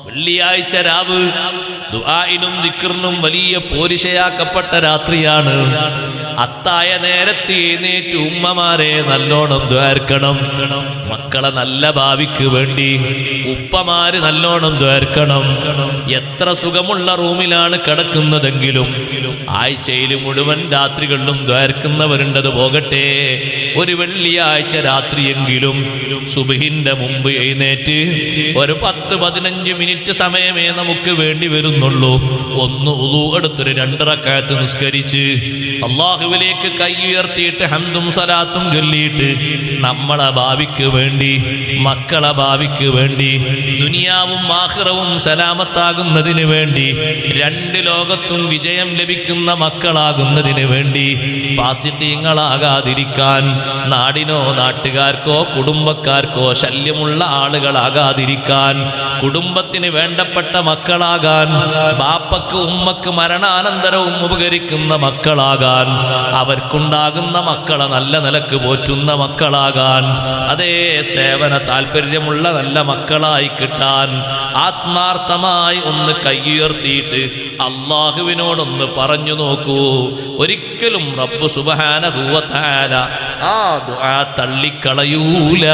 വെള്ളിയാഴ്ച രാവ് ദുആഇനും ദിക്റിനും വലിയ പോരിശയാക്കപ്പെട്ട രാത്രിയാണ്. അത്തായ നേരത്തെ എഴുന്നേറ്റ് ഉമ്മമാരെ നല്ലോണം ദ്വാർക്കണം. മക്കളെ നല്ല ഭാവിക്ക് വേണ്ടി ഉപ്പമാര് നല്ലോണം ദ്വാർക്കണം. എത്ര സുഖമുള്ള റൂമിലാണ് കിടക്കുന്നതെങ്കിലും ആഴ്ചയിൽ മുഴുവൻ രാത്രികളിലും ദ്വാർക്കുന്നവരുണ്ടത് പോകട്ടെ. ഒരു വെള്ളിയാഴ്ച രാത്രിയെങ്കിലും സുബ്ഹിന്റെ മുമ്പ് എഴുന്നേറ്റ് ഒരു 10-15 മിനിറ്റ് സമയമേ നമുക്ക് വേണ്ടി വരുന്നുള്ളൂ. ഒന്ന് ഉളൂ എടുത്തൊരു 2 റക്അത്ത് നിസ്കരിച്ച് അല്ലാഹുവിലേക്ക് കൈ ഉയർത്തിയിട്ട് ഹംദും സലാത്തും ചൊല്ലിയിട്ട് നമ്മളെ ഭാവിക്ക് വേണ്ടി, മക്കളെ ഭാവിക്ക് വേണ്ടി, ദുനിയാവും ആഖിറവും സലാമത്താകുന്നതിന് വേണ്ടി, 2 ലോകത്തും വിജയം ലഭിക്കുന്ന മക്കളാകുന്നതിന് വേണ്ടി, ഫാസിഖീങ്ങളാകാതിരിക്കാൻ, നാടിനോ നാട്ടുകാർക്കോ കുടുംബക്കാർക്കോ ശല്യമുള്ള ആളുകളാകാതിരിക്കാൻ, കുടുംബത്തിന് വേണ്ടപ്പെട്ട മക്കളാകാൻ, ബാപ്പക്ക് ഉമ്മക്ക് മരണാനന്തരവും ഉപകരിക്കുന്ന മക്കളാകാൻ, അവർക്കുണ്ടാകുന്ന മക്കളെ നല്ല നിലക്ക് പോറ്റുന്ന മക്കളാകാൻ, അതേ സേവന താല്പര്യമുള്ള നല്ല മക്കളായി കിട്ടാൻ ആത്മാർത്ഥമായി ഒന്ന് കൈയുയർത്തിയിട്ട് അള്ളാഹുവിനോടൊന്ന് പറഞ്ഞു നോക്കൂ. ഒരിക്കലും റബ്ബ് സുബ്ഹാനഹു വ തആല ആ ദുആ തള്ളിക്കളയൂല.